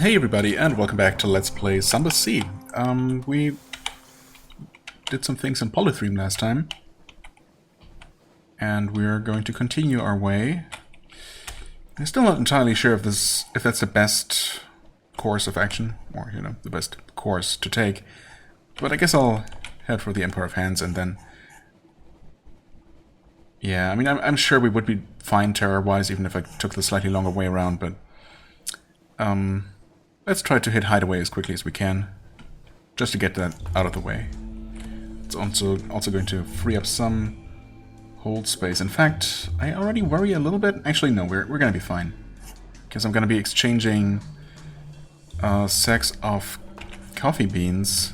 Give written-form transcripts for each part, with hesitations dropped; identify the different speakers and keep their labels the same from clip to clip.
Speaker 1: Hey everybody, and welcome back to Let's Play Sunless. We did some things in Polythream last time, and we're going to continue our way. I'm still not entirely sure if that's the best course of action, or, you know, the best course to take, but I guess I'll head for the Empire of Hands and then... Yeah, I mean, I'm sure we would be fine terror-wise, even if I took the slightly longer way around, but... let's try to hit Hideaway as quickly as we can, just to get that out of the way. It's also going to free up some hold space. In fact, I already worry a little bit. Actually, no, we're going to be fine, because I'm going to be exchanging sacks of coffee beans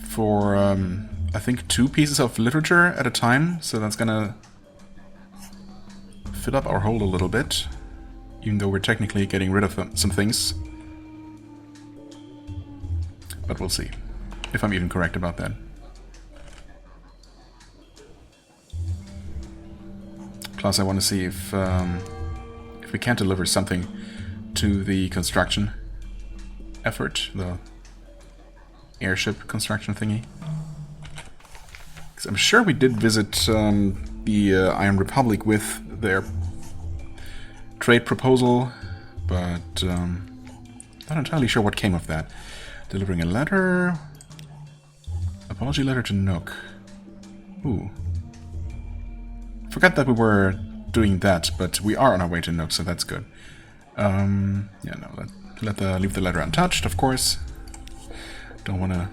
Speaker 1: for, I think, 2 pieces of literature at a time, so that's going to fill up our hold a little bit. Even though we're technically getting rid of some things. But we'll see if I'm even correct about that. Plus I want to see if we can deliver something to the construction effort, the airship construction thingy. Because I'm sure we did visit the Iron Republic with their trade proposal, but not entirely sure what came of that. Delivering a letter... Apology letter to Nook. Ooh. Forgot that we were doing that, but we are on our way to Nook, so that's good. Yeah, no, leave the letter untouched, of course. Don't want to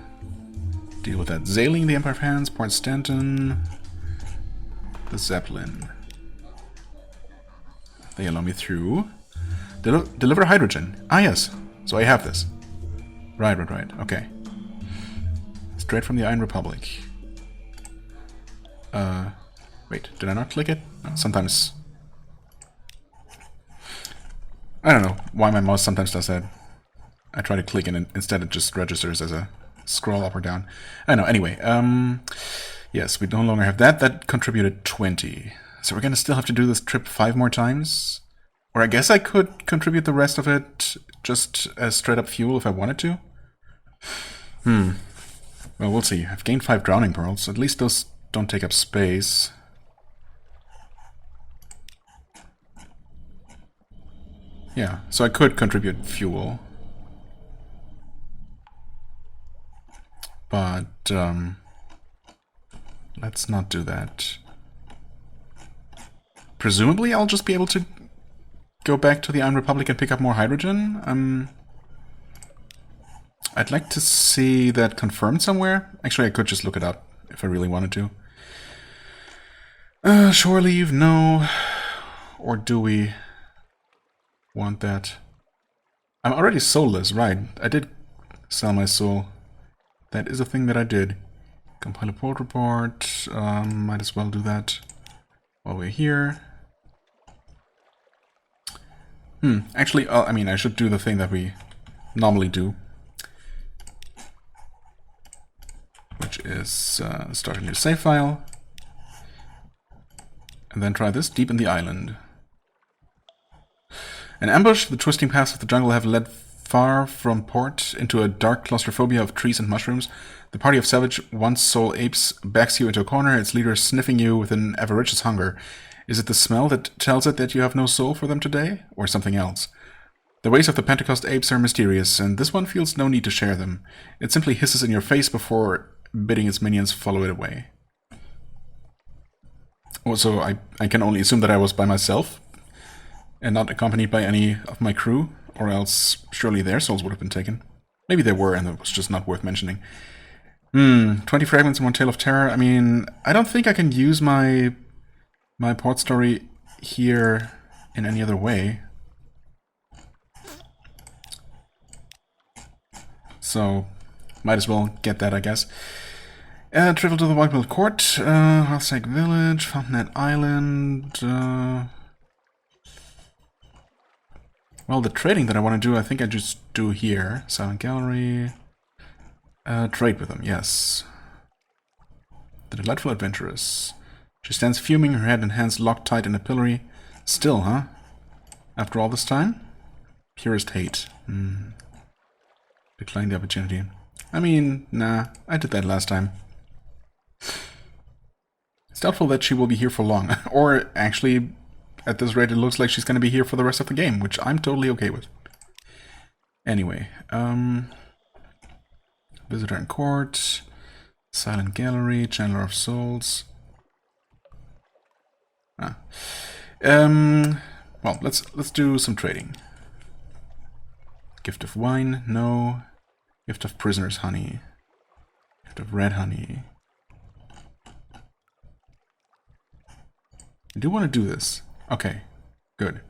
Speaker 1: deal with that. Zailing the Empire of Hands, Port Stanton... The Zeppelin. They allow me through. Deliver hydrogen. Ah, yes. So I have this. Right. Okay. Straight from the Iron Republic. Wait, did I not click it? No, sometimes... I don't know why my mouse sometimes does that. I try to click and instead it just registers as a scroll up or down. I don't know, anyway. Yes, we no longer have that. That contributed 20. So we're gonna still have to do this trip 5 more times? Or I guess I could contribute the rest of it just as straight up fuel if I wanted to? Well, we'll see. I've gained 5 drowning pearls. At least those don't take up space. Yeah, so I could contribute fuel. But, let's not do that. Presumably I'll just be able to go back to the Iron Republic and pick up more hydrogen. I'd like to see that confirmed somewhere. Actually, I could just look it up if I really wanted to. Shore leave, no. Or do we want that? I'm already soulless, right. I did sell my soul. That is a thing that I did. Compile a port report. Might as well do that while we're here. Actually, I mean, I should do the thing that we normally do. Which is start a new save file. And then try this, deep in the island. An ambush, the twisting paths of the jungle have led far from port into a dark claustrophobia of trees and mushrooms. The party of savage, once-soul apes backs you into a corner, its leader sniffing you with an avaricious hunger. Is it the smell that tells it that you have no soul for them today, or something else? The ways of the Pentecost apes are mysterious, and this one feels no need to share them. It simply hisses in your face before bidding its minions follow it away. Also, I can only assume that I was by myself, and not accompanied by any of my crew, or else surely their souls would have been taken. Maybe they were, and it was just not worth mentioning. 20 fragments and 1 tale of terror. I mean, I don't think I can use my port story here in any other way. So, might as well get that, I guess. Travel to the Whitewell Court, Halsake Village, Fountainhead Island. Well, the trading that I want to do, I think I just do here. Silent Gallery. Trade with them, yes. The delightful adventuress. She stands fuming, her head and hands locked tight in a pillory. Still, huh? After all this time? Purest hate. Decline the opportunity. I mean, nah, I did that last time. It's doubtful that she will be here for long. Or, actually, at this rate, it looks like she's going to be here for the rest of the game, which I'm totally okay with. Anyway, Visitor in Court, Silent Gallery, Chandler of Souls. Well, let's do some trading. Gift of wine, no. Gift of prisoner's honey. Gift of red honey. I do want to do this. Okay, good.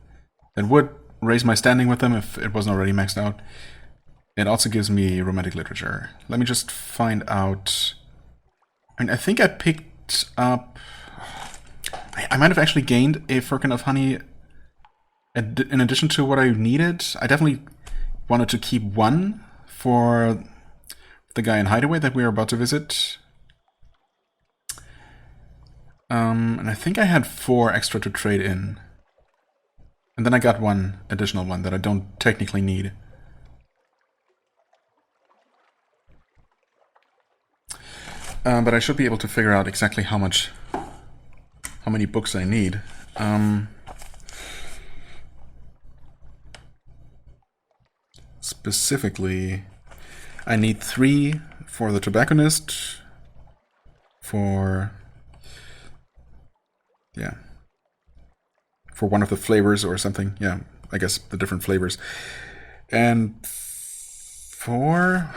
Speaker 1: That would raise my standing with them if it wasn't already maxed out. It also gives me romantic literature. Let me just find out. I mean, I think I picked up. I might have actually gained a firkin of honey in addition to what I needed. I definitely wanted to keep one for the guy in Hideaway that we are about to visit. And I think I had 4 extra to trade in. And then I got one additional one that I don't technically need. But I should be able to figure out exactly how many books I need. Specifically, I need 3 for the tobacconist, for one of the flavors or something. Yeah, I guess the different flavors. And 4...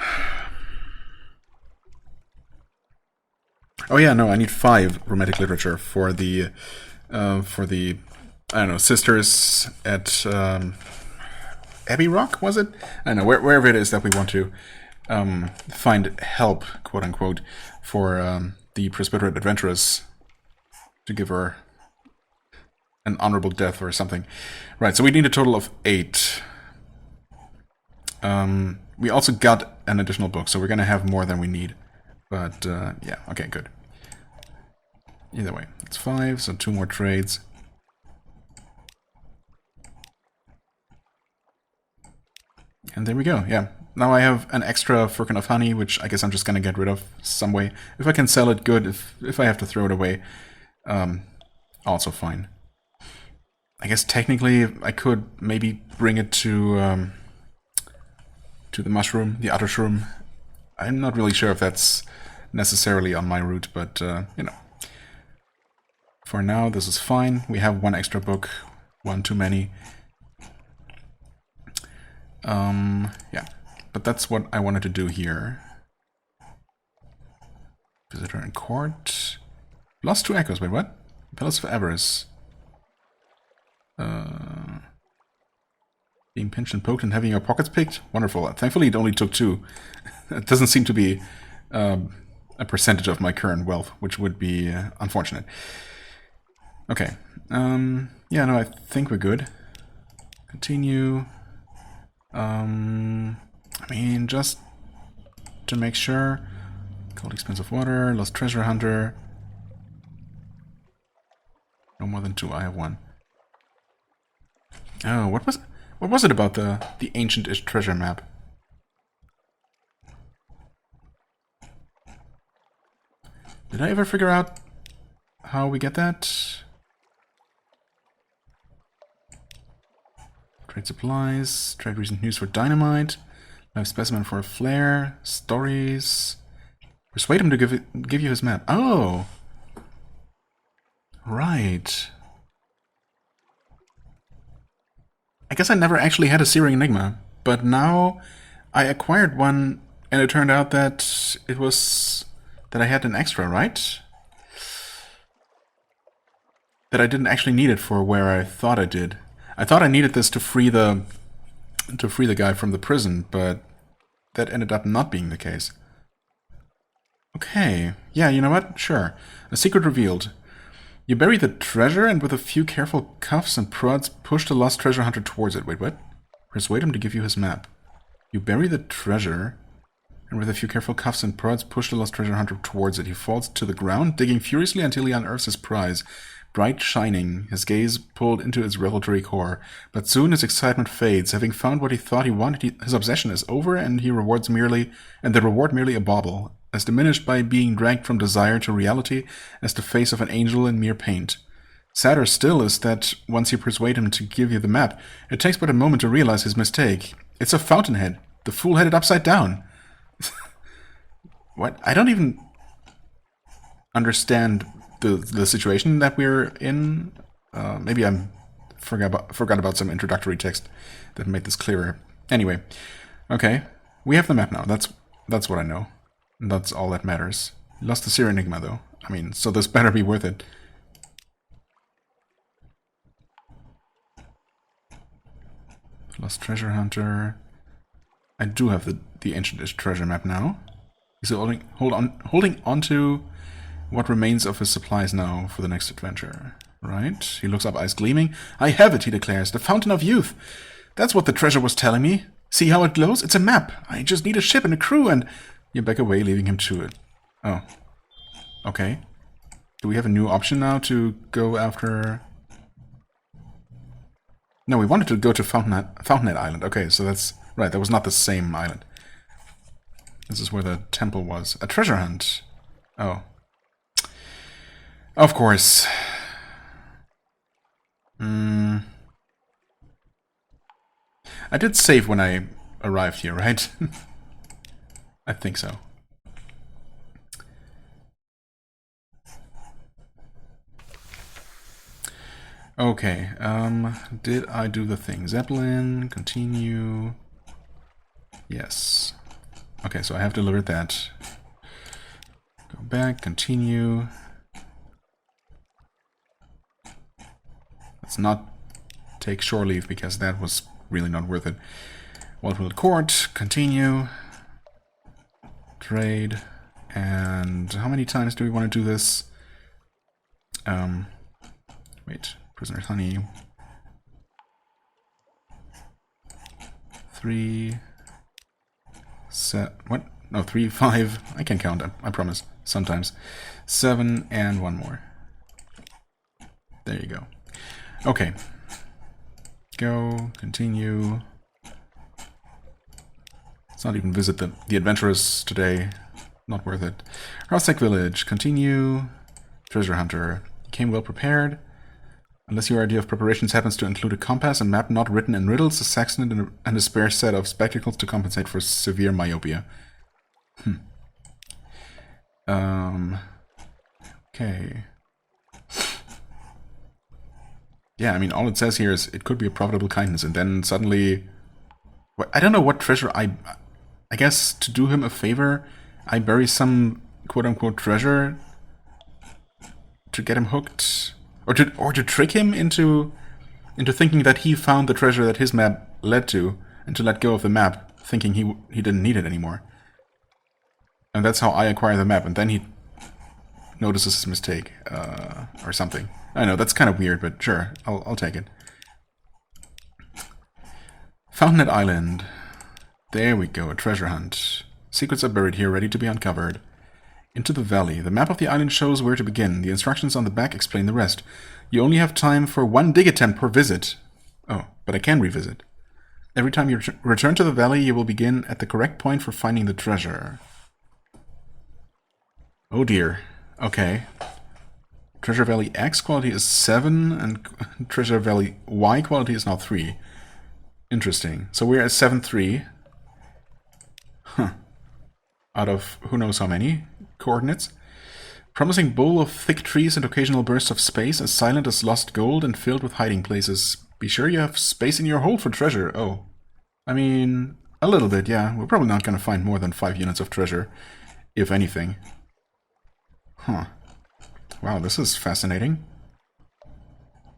Speaker 1: Oh yeah, no, I need 5 romantic literature for the I don't know, sisters at Abbey Rock, was it? I don't know, wherever it is that we want to find help, quote unquote, for the Presbyterian adventuress to give her an honorable death or something. Right, so we need a total of 8. We also got an additional book, so we're going to have more than we need. But, yeah, okay, good. Either way, it's 5, so 2 more trades. And there we go, yeah. Now I have an extra firkin of honey, which I guess I'm just going to get rid of some way. If I can sell it, good. If I have to throw it away, also fine. I guess technically I could maybe bring it to the mushroom, the other shroom. I'm not really sure if that's necessarily on my route, but, you know. For now, this is fine. We have 1 extra book, 1 too many. Yeah, but that's what I wanted to do here. Visitor in Court. Lost 2 echoes, wait, what? Palace of Avarice. Being pinched and poked and having your pockets picked? Wonderful. Thankfully, it only took 2. It doesn't seem to be a percentage of my current wealth, which would be unfortunate. Okay. Yeah, no, I think we're good. Continue. I mean, just to make sure. Cold expensive water, lost treasure hunter. No more than 2, I have 1. Oh, what was it about the ancient-ish treasure map? Did I ever figure out how we get that? Trade supplies, trade recent news for dynamite, live specimen for a flare, stories. Persuade him to give you his map. Oh! Right. I guess I never actually had a Searing Enigma, but now I acquired one and it turned out that it was... that I had an extra, right? That I didn't actually need it for where I thought I did. I thought I needed this to free the guy from the prison, but that ended up not being the case. Okay, yeah, you know what? Sure. A secret revealed. You bury the treasure and with a few careful cuffs and prods push the lost treasure hunter towards it. Wait, what? Persuade him to give you his map. You bury the treasure and with a few careful cuffs and prods push the lost treasure hunter towards it. He falls to the ground, digging furiously until he unearths his prize. bright shining, his gaze pulled into its revelatory core. But soon his excitement fades. Having found what he thought he wanted, his obsession is over, and the reward merely a bauble, as diminished by being dragged from desire to reality as the face of an angel in mere paint. Sadder still is that once you persuade him to give you the map, it takes but a moment to realize his mistake. It's a fountainhead. The fool had it upside down. What? I don't even understand the situation that we're in. Maybe I forgot about some introductory text that made this clearer. Anyway, okay, we have the map now. That's what I know. That's all that matters. Lost the Seer Enigma though. I mean, so this better be worth it. Lost Treasure Hunter. I do have the Ancient Treasure map now. He's holding on to what remains of his supplies now for the next adventure. Right? He looks up, eyes gleaming. I have it, he declares. The Fountain of Youth. That's what the treasure was telling me. See how it glows? It's a map. I just need a ship and a crew and... You back away, leaving him to it. Oh. Okay. Do we have a new option now to go after... No, we wanted to go to Fountainhead Island. Okay, so that's... Right, that was not the same island. This is where the temple was. A treasure hunt. Oh. Of course. I did save when I arrived here, right? I think so. Okay, did I do the thing? Zeppelin, continue. Yes. Okay, so I have delivered that. Go back, continue. Let's not take shore leave because that was really not worth it. Waldfield Court, continue. Trade. And how many times do we want to do this? Wait, Prisoner's Honey. 3... What? No, 3, 5. I can count them, I promise. Sometimes. 7 and 1 more. There you go. Okay. Go, continue. Let's not even visit the adventurers today. Not worth it. Rosek Village, continue. Treasure Hunter. You came well prepared. Unless your idea of preparations happens to include a compass and map not written in riddles, a sextant, and a spare set of spectacles to compensate for severe myopia. Okay. Yeah, I mean, all it says here is it could be a profitable kindness, and then suddenly... I don't know what treasure I guess to do him a favor, I bury some quote-unquote treasure to get him hooked... Or to trick him into thinking that he found the treasure that his map led to, and to let go of the map, thinking he didn't need it anymore. And that's how I acquire the map, and then he notices his mistake, or something. I know, that's kind of weird, but sure, I'll take it. Fountainhead Island. There we go, a treasure hunt. Secrets are buried here, ready to be uncovered. Into the valley. The map of the island shows where to begin. The instructions on the back explain the rest. You only have time for 1 dig attempt per visit. Oh, but I can revisit. Every time you return to the valley, you will begin at the correct point for finding the treasure. Oh dear. Okay. Treasure Valley X quality is 7, and Treasure Valley Y quality is now 3. Interesting. So we're at 7-3. Huh. Out of who knows how many coordinates. Promising bowl of thick trees and occasional bursts of space, as silent as lost gold and filled with hiding places. Be sure you have space in your hold for treasure. Oh. I mean, a little bit, yeah. We're probably not going to find more than 5 units of treasure, if anything. Huh. Wow, this is fascinating.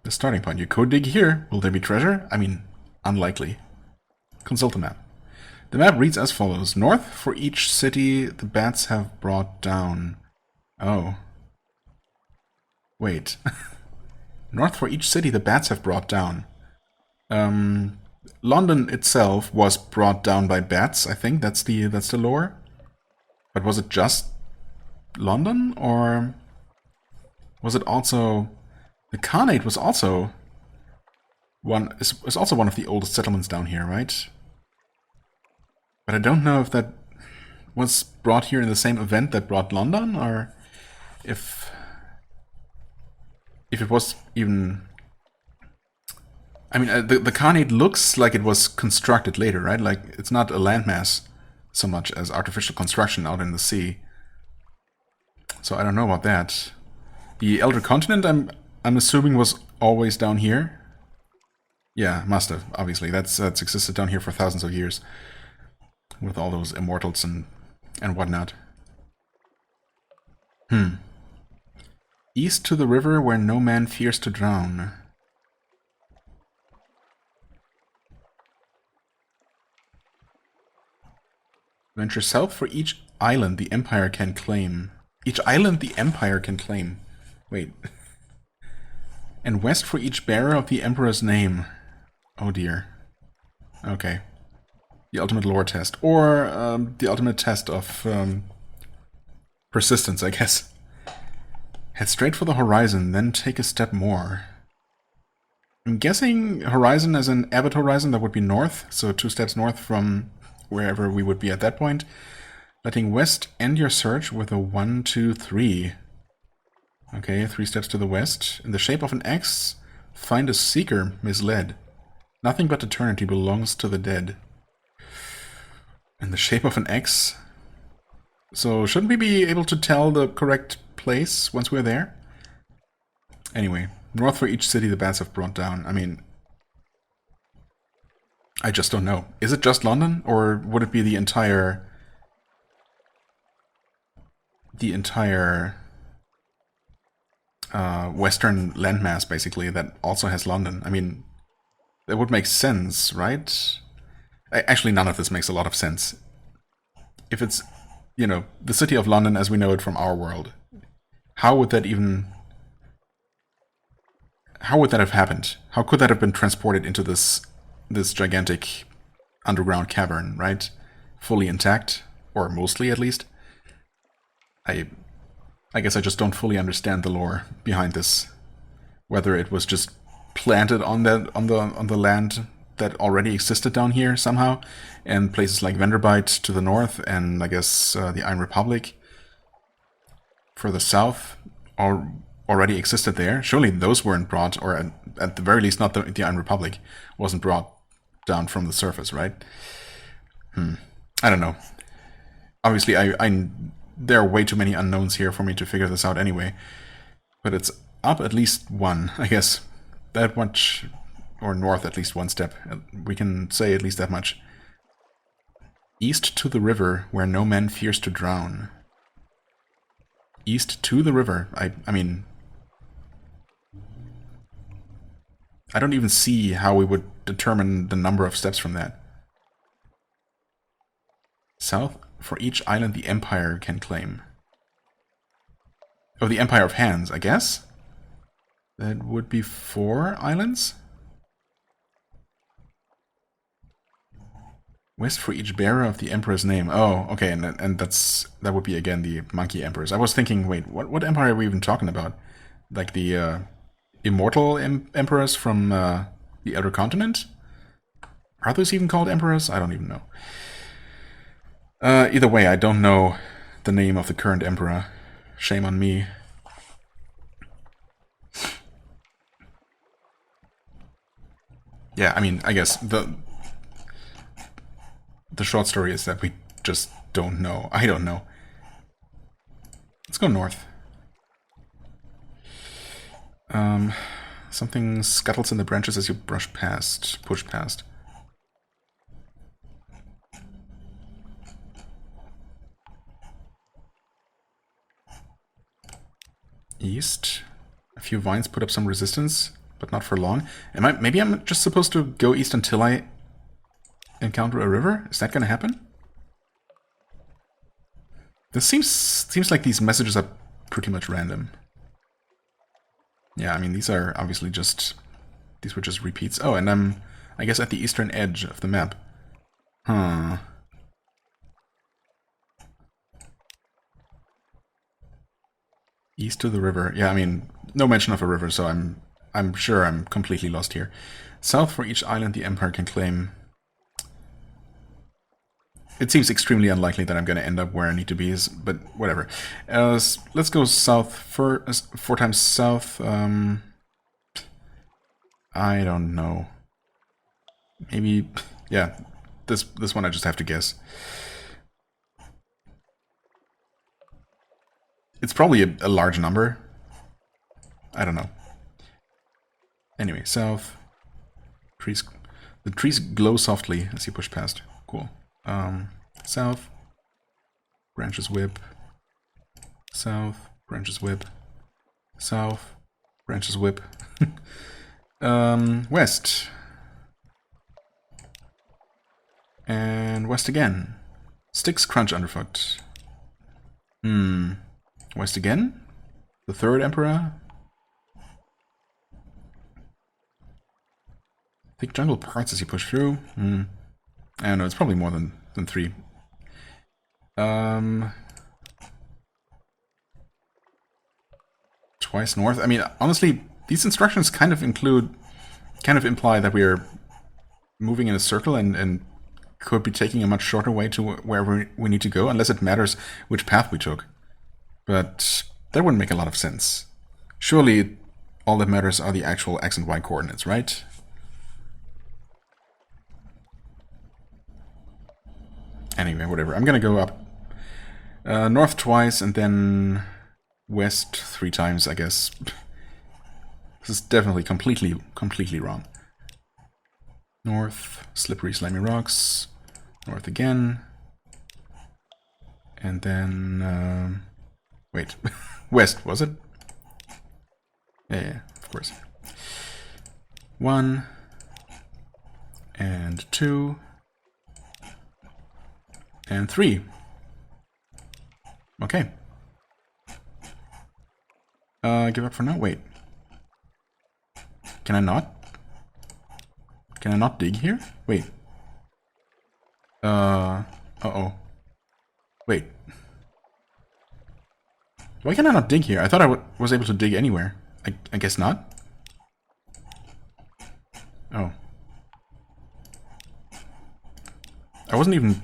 Speaker 1: The starting point. You could dig here. Will there be treasure? I mean, unlikely. Consult the map. The map reads as follows. North for each city the bats have brought down. Oh. Wait. North for each city the bats have brought down. London itself was brought down by bats, I think. That's the lore. But was it just London, or was it also The Khanate was also was also one of the oldest settlements down here, right? But I don't know if that was brought here in the same event that brought London, or if it was even... I mean, the Khanate looks like it was constructed later, right? Like, it's not a landmass so much as artificial construction out in the sea. So I don't know about that. The Elder Continent, I'm assuming, was always down here. Yeah, must have, obviously. That's existed down here for thousands of years. With all those immortals and whatnot. East to the river where no man fears to drown. Venture south for each island the Empire can claim. Each island the Empire can claim. Wait. And west for each bearer of the Emperor's name. Oh dear. Okay. The ultimate lore test. Or the ultimate test of persistence, I guess. Head straight for the horizon, then take a step more. I'm guessing horizon as in Abbott horizon, that would be north. So 2 steps north from wherever we would be at that point. Letting west end your search with a 1, 2, 3. Okay, 3 steps to the west. In the shape of an X, find a seeker misled. Nothing but eternity belongs to the dead. In the shape of an X? So shouldn't we be able to tell the correct place once we're there? Anyway, north for each city the bats have brought down. I mean, I just don't know. Is it just London, or would it be the entire western landmass, basically, that also has London? I mean, that would make sense, right? Actually, none of this makes a lot of sense. If it's, you know, the city of London as we know it from our world, how would that even... How would that have happened? How could that have been transported into this gigantic underground cavern, right? Fully intact, or mostly at least. I guess I just don't fully understand the lore behind this. Whether it was just planted on the land that already existed down here somehow, and places like Vanderbite to the north, and I guess the Iron Republic further south already existed there. Surely those weren't brought, or at the very least not the Iron Republic wasn't brought down from the surface, right? I don't know. Obviously, there are way too many unknowns here for me to figure this out anyway. But it's up at least 1, I guess. That much, or north at least 1 step. We can say at least that much. East to the river, where no man fears to drown. East to the river. I mean... I don't even see how we would determine the number of steps from that. South for each island the Empire can claim. Oh, the Empire of Hands, I guess? That would be 4 islands? West for each bearer of the Emperor's name. Oh, okay, and that would be again the Monkey Emperors. I was thinking, wait, what empire are we even talking about? Like the immortal emperors from the Elder Continent? Are those even called emperors? I don't even know. Either way, I don't know the name of the current emperor. Shame on me. Yeah, I mean, I guess the short story is that we just don't know. I don't know. Let's go north. Something scuttles in the branches as you push past. East. A few vines put up some resistance, but not for long. Maybe I'm just supposed to go east until I encounter a river? Is that gonna happen? This seems like these messages are pretty much random. Yeah, I mean, these are obviously just... These were just repeats. Oh, and I'm, I guess, at the eastern edge of the map. Huh. East to the river. Yeah, I mean, no mention of a river, so I'm sure I'm completely lost here. South for each island the Empire can claim. It seems extremely unlikely that I'm going to end up where I need to be, but whatever. Let's go south for 4 times south. I don't know. Maybe, yeah. This one I just have to guess. It's probably a large number. I don't know. Anyway, south. Trees. The trees glow softly as you push past. Cool. South. Branches whip. South. Branches whip. South. Branches whip. West. And west again. Sticks crunch underfoot. West again? The third emperor? Thick jungle parts as you push through. I don't know, it's probably more than 3. Twice north. I mean, honestly, these instructions kind of imply that we're moving in a circle and could be taking a much shorter way to wherever we need to go, unless it matters which path we took. But that wouldn't make a lot of sense. Surely all that matters are the actual x and y coordinates, right? Anyway, whatever. I'm gonna go up north twice and then west 3 times, I guess. This is definitely completely wrong. North, slippery, slimy rocks. North again. And then... wait. West, was it? Yeah, of course. 1. And 2. And 3. Okay. Give up for now? Wait. Can I not? Can I not dig here? Wait. Uh-oh. Wait. Why can I not dig here? I thought I was able to dig anywhere. I guess not? Oh. I wasn't even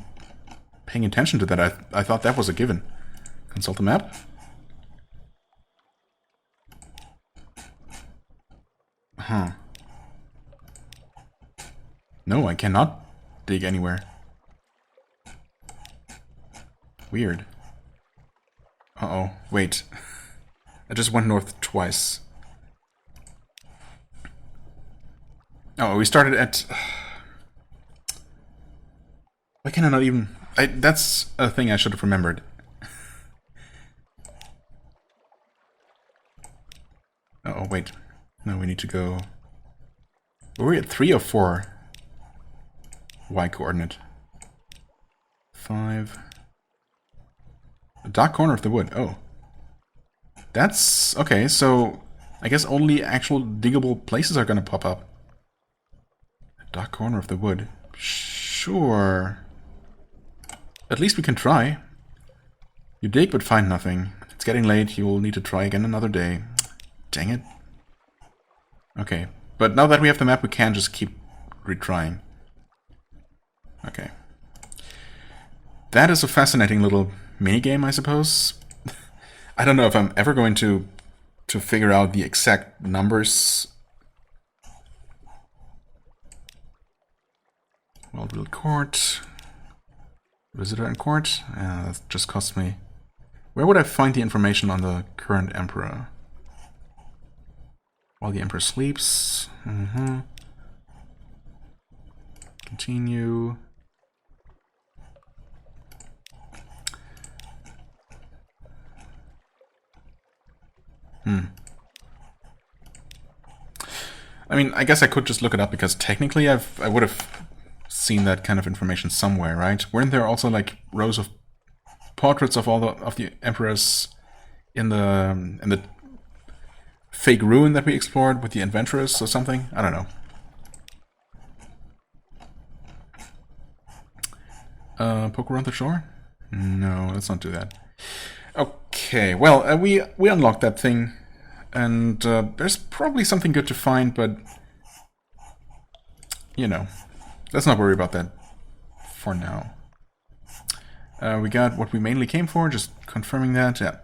Speaker 1: paying attention to that. I thought that was a given. Consult the map. Huh. No, I cannot dig anywhere. Weird. Uh-oh. Wait. I just went north twice. Oh, we started at... Why can I not even... That's a thing I should have remembered. Uh-oh, wait. No, we need to go... Were we at 3 or 4? Y coordinate. 5... A dark corner of the wood. Oh. That's... Okay, so... I guess only actual diggable places are gonna pop up. A dark corner of the wood. Sure. At least we can try. You dig but find nothing. It's getting late. You will need to try again another day. Dang it. Okay. But now that we have the map, we can just keep retrying. Okay. That is a fascinating little minigame, I suppose. I don't know if I'm ever going to figure out the exact numbers. Well-built court. Visitor and court. That just cost me... Where would I find the information on the current emperor? While the emperor sleeps. Continue. I mean, I guess I could just look it up because technically I would have seen that kind of information somewhere, right? Weren't there also like rows of portraits of all the emperors in the fake ruin that we explored with the adventurers or something? I don't know. Poke around the shore? No, let's not do that. Okay, well, we unlocked that thing And there's probably something good to find, but you know, let's not worry about that for now. We got what we mainly came for, just confirming that. Yeah,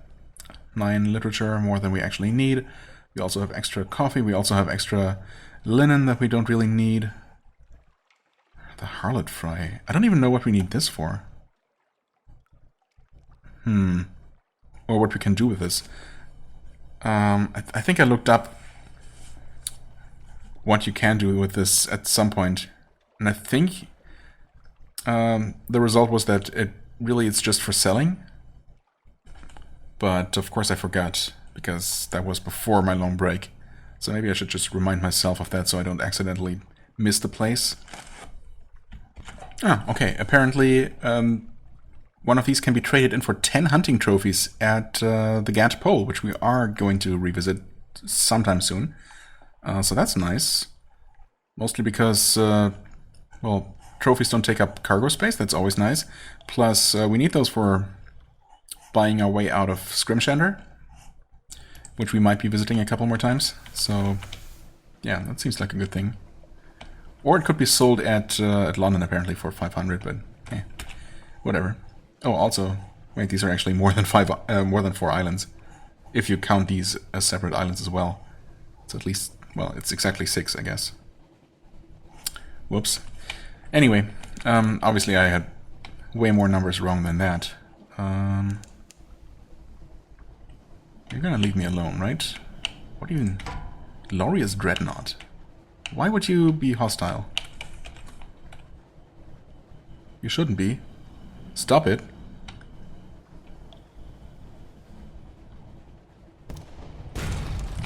Speaker 1: 9 literature, more than we actually need. We also have extra coffee. We also have extra linen that we don't really need. The harlot fry. I don't even know what we need this for. Or what we can do with this. I think I looked up what you can do with this at some point. And I think the result was that it's just for selling. But of course I forgot, because that was before my long break. So maybe I should just remind myself of that so I don't accidentally miss the place. Ah, okay. Apparently one of these can be traded in for 10 hunting trophies at the Gat Pole, which we are going to revisit sometime soon. So that's nice. Mostly because, well, trophies don't take up cargo space, that's always nice. Plus, we need those for buying our way out of Scrimshander, which we might be visiting a couple more times. So, yeah, that seems like a good thing. Or it could be sold at London, apparently, for 500, but whatever. Oh, also, wait, these are actually more than 4 islands, if you count these as separate islands as well. It's at least, well, it's exactly 6, I guess. Whoops. Anyway, obviously I had way more numbers wrong than that. You're gonna leave me alone, right? What even? Glorious Dreadnought. Why would you be hostile? You shouldn't be. Stop it.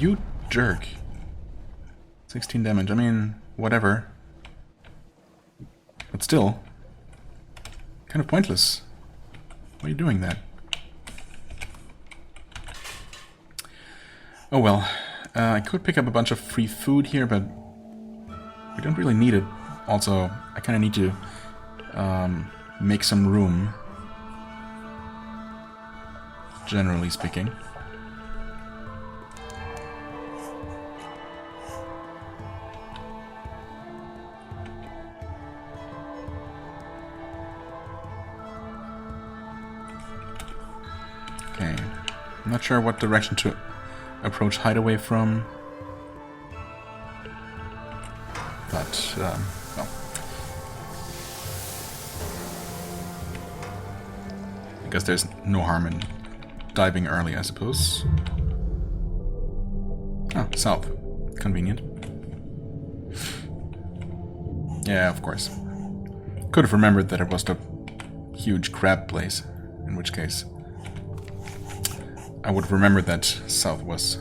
Speaker 1: You jerk. 16 damage, I mean, whatever. But still, kind of pointless. Why are you doing that? Oh well, I could pick up a bunch of free food here, but we don't really need it. Also, I kind of need to make some room, generally speaking. Okay, I'm not sure what direction to approach Hideaway from, but, well. I guess there's no harm in diving early, I suppose. Ah, south. Convenient. Yeah, of course. Could have remembered that it was the huge crab place, in which case I would have remembered that south was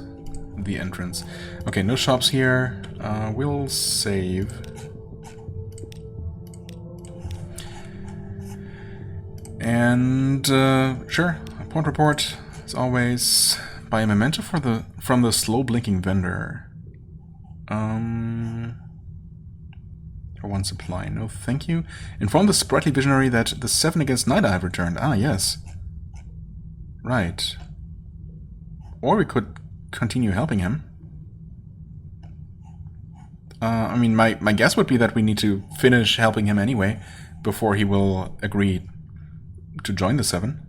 Speaker 1: the entrance. Okay, no shops here. We'll save. And sure, a point report as always. Buy a memento from the slow blinking vendor. For 1 supply, no thank you. Inform the sprightly visionary that the 7 against Nida have returned. Ah, yes. Right. Or we could continue helping him. I mean, my guess would be that we need to finish helping him anyway before he will agree to join the 7.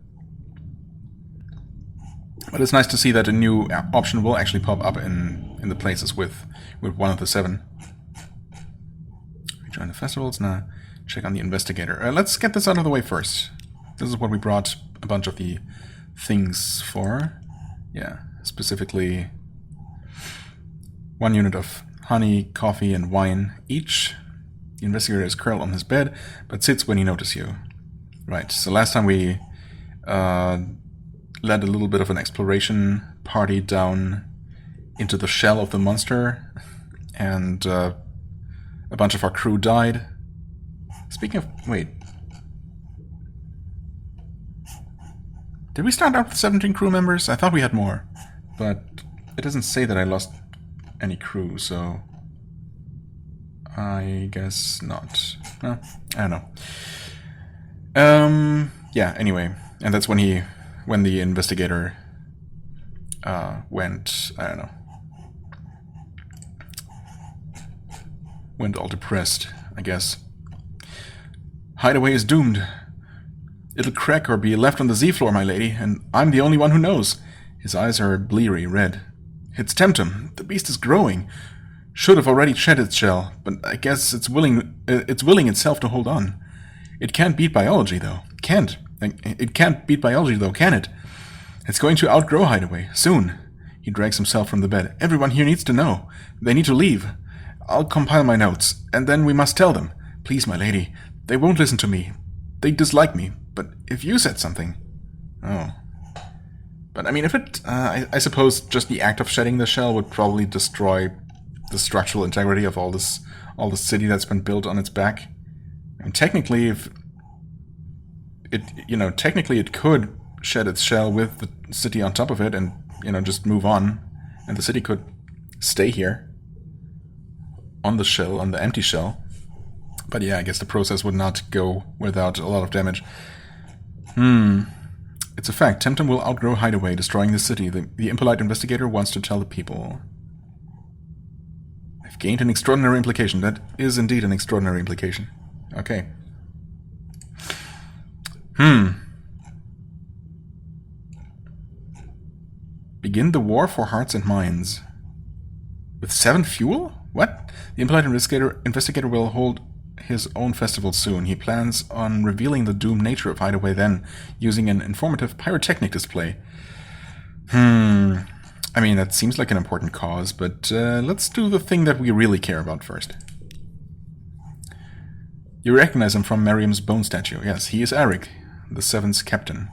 Speaker 1: But it's nice to see that a new option will actually pop up in the places with one of the 7. Join the festivals. Now, check on the investigator. Let's get this out of the way first. This is what we brought a bunch of the things for. Yeah, specifically 1 unit of honey, coffee, and wine each. The investigator is curled on his bed, but sits when he notices you. Right, so last time we led a little bit of an exploration party down into the shell of the monster, and a bunch of our crew died. Speaking of... wait. Did we start out with 17 crew members? I thought we had more, but it doesn't say that I lost any crew, so I guess not. Well, I don't know. Yeah, anyway, and that's when the investigator went, I don't know, Went all depressed, I guess. Hideaway is doomed. It'll crack or be left on the Z-floor, my lady, and I'm the only one who knows. His eyes are bleary red. It's Temtem. The beast is growing. Should have already shed its shell, but I guess it's willing itself to hold on. It can't beat biology, though. It can't beat biology, though, can it? It's going to outgrow Hideaway, soon. He drags himself from the bed. Everyone here needs to know. They need to leave. I'll compile my notes, and then we must tell them. Please, my lady. They won't listen to me. They dislike me. But if you said something... Oh. But, I mean, if it... I suppose just the act of shedding the shell would probably destroy the structural integrity of all the city that's been built on its back. And technically, if... Technically it could shed its shell with the city on top of it and, just move on. And the city could stay here. On the shell, on the empty shell. But yeah, I guess the process would not go without a lot of damage. It's a fact. Temtem will outgrow Hideaway, destroying the city. The impolite investigator wants to tell the people. I've gained an extraordinary implication. That is indeed an extraordinary implication. Okay. Begin the war for hearts and minds. With 7 fuel? What? The impolite investigator will hold his own festival soon. He plans on revealing the doomed nature of Hideaway then, using an informative pyrotechnic display. I mean, that seems like an important cause, but let's do the thing that we really care about first. You recognize him from Miriam's bone statue. Yes, he is Eric, the Seven's captain.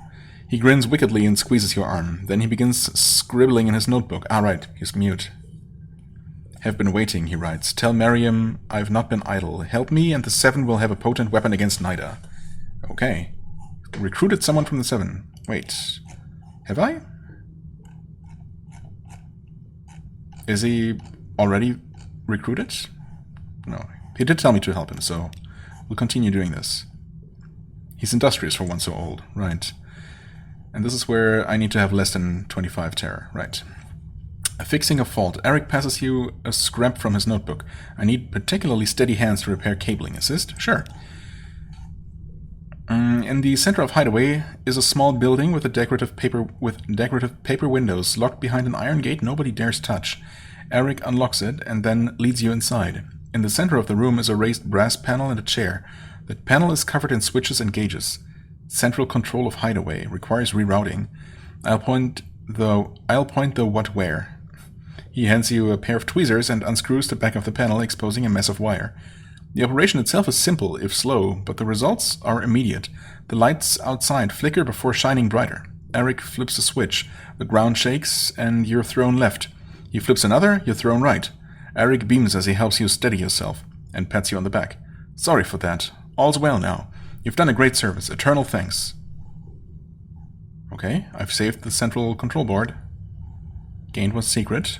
Speaker 1: He grins wickedly and squeezes your arm. Then he begins scribbling in his notebook. Ah, right, he's mute. Have been waiting, he writes. Tell Miriam I've not been idle. Help me and the 7 will have a potent weapon against Nida. Okay. Recruited someone from the 7. Wait. Have I? Is he already recruited? No. He did tell me to help him, so we'll continue doing this. He's industrious for one so old. Right. And this is where I need to have less than 25 terror. Right. Fixing a fault. Eric passes you a scrap from his notebook. I need particularly steady hands to repair cabling. Assist? Sure. In the center of Hideaway is a small building with decorative paper windows. Locked behind an iron gate nobody dares touch. Eric unlocks it and then leads you inside. In the center of the room is a raised brass panel and a chair. The panel is covered in switches and gauges. Central control of Hideaway requires rerouting. I'll point the what where. He hands you a pair of tweezers and unscrews the back of the panel, exposing a mess of wire. The operation itself is simple, if slow, but the results are immediate. The lights outside flicker before shining brighter. Eric flips a switch. The ground shakes, and you're thrown left. He flips another, you're thrown right. Eric beams as he helps you steady yourself, and pats you on the back. Sorry for that. All's well now. You've done a great service. Eternal thanks. Okay, I've saved the central control board. Gained what's secret.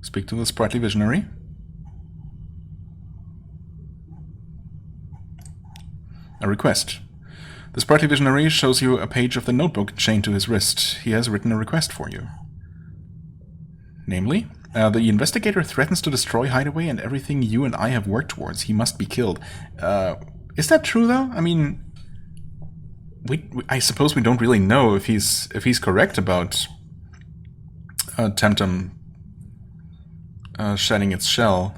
Speaker 1: Speak to the sprightly visionary. A request. The sprightly visionary shows you a page of the notebook chained to his wrist. He has written a request for you. Namely, the investigator threatens to destroy Hideaway and everything you and I have worked towards. He must be killed. Is that true, though? I mean, I suppose we don't really know if he's correct about Temtem shedding its shell.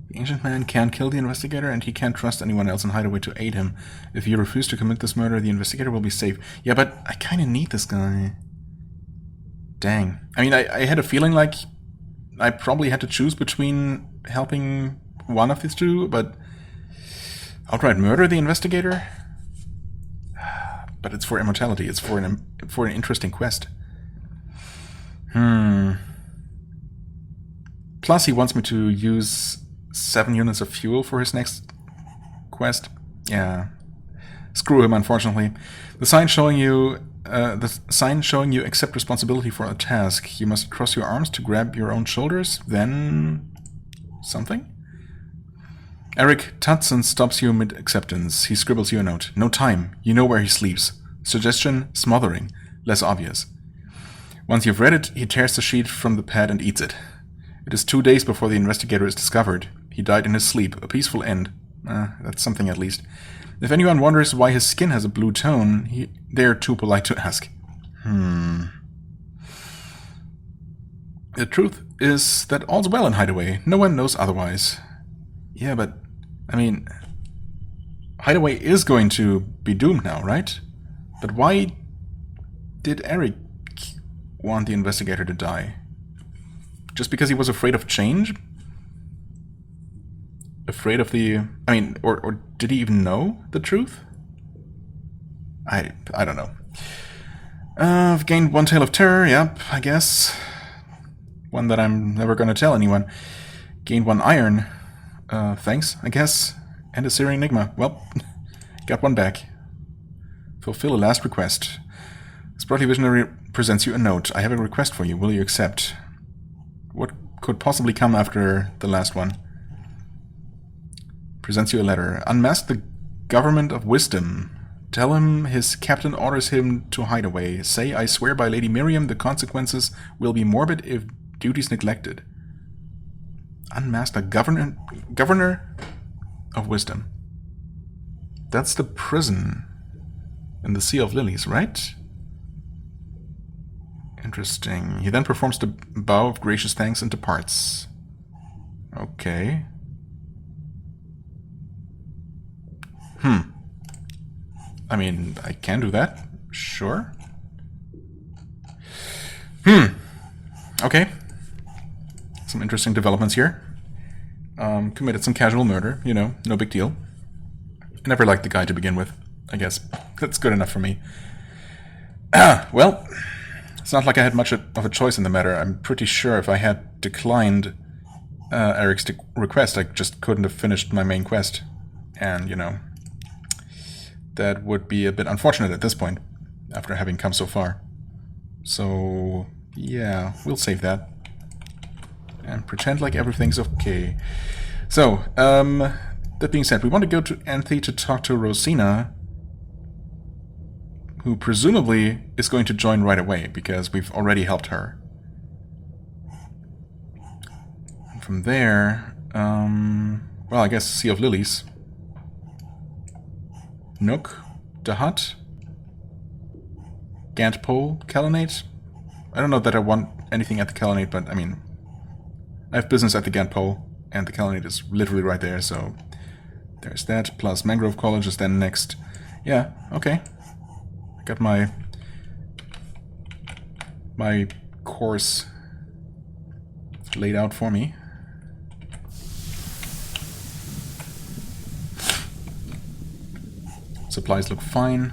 Speaker 1: The ancient man can't kill the investigator, and he can't trust anyone else in Hideaway to aid him. If you refuse to commit this murder, the investigator will be safe. Yeah, but I kind of need this guy. Dang. I mean, I had a feeling like I probably had to choose between helping one of these two, but outright murder the investigator? But it's for immortality. It's for an interesting quest. Plus, he wants me to use 7 units of fuel for his next quest. Yeah. Screw him, unfortunately. The sign showing you accept responsibility for a task. You must cross your arms to grab your own shoulders, then something? Eric Tutson stops you mid-acceptance. He scribbles you a note. No time. You know where he sleeps. Suggestion, smothering. Less obvious. Once you've read it, he tears the sheet from the pad and eats it. It is 2 days before the investigator is discovered. He died in his sleep, a peaceful end. That's something at least. If anyone wonders why his skin has a blue tone, they're too polite to ask. The truth is that all's well in Hideaway. No one knows otherwise. Yeah, but, I mean, Hideaway is going to be doomed now, right? But why did Eric want the investigator to die? Just because he was afraid of change? Afraid of the... I mean, or did he even know the truth? I don't know. I've gained 1 tale of terror, yep, I guess. One that I'm never gonna tell anyone. Gained 1 iron. Thanks, I guess. And a Syrian Enigma. Well, got 1 back. Fulfill a last request. Sprightly Visionary presents you a note. I have a request for you. Will you accept? What could possibly come after the last one? Presents you a letter. Unmask the government of wisdom. Tell him his captain orders him to Hideaway. Say, I swear by Lady Miriam, the consequences will be morbid if duties neglected. Unmask the governor of wisdom. That's the prison in the Sea of Lilies, right? Interesting. He then performs the bow of gracious thanks and departs. Okay. I mean, I can do that. Sure. Okay. Some interesting developments here. Committed some casual murder, you know, no big deal. I never liked the guy to begin with, I guess. That's good enough for me. Well, it's not like I had much of a choice in the matter. I'm pretty sure if I had declined Eric's request, I just couldn't have finished my main quest. And, you know, that would be a bit unfortunate at this point, after having come so far. So, yeah, we'll save that. And pretend like everything's okay. So, that being said, we want to go to Anthe to talk to Rosina, who presumably is going to join right away, because we've already helped her. And from there, well, I guess Sea of Lilies. Nook, the Hut, Gantpole, Kalanate. I don't know that I want anything at the Kalanate, but I mean, I have business at the Gantpole, and the Kalanate is literally right there, so there's that, plus Mangrove College is then next. Yeah, okay. I got my course laid out for me. Supplies look fine.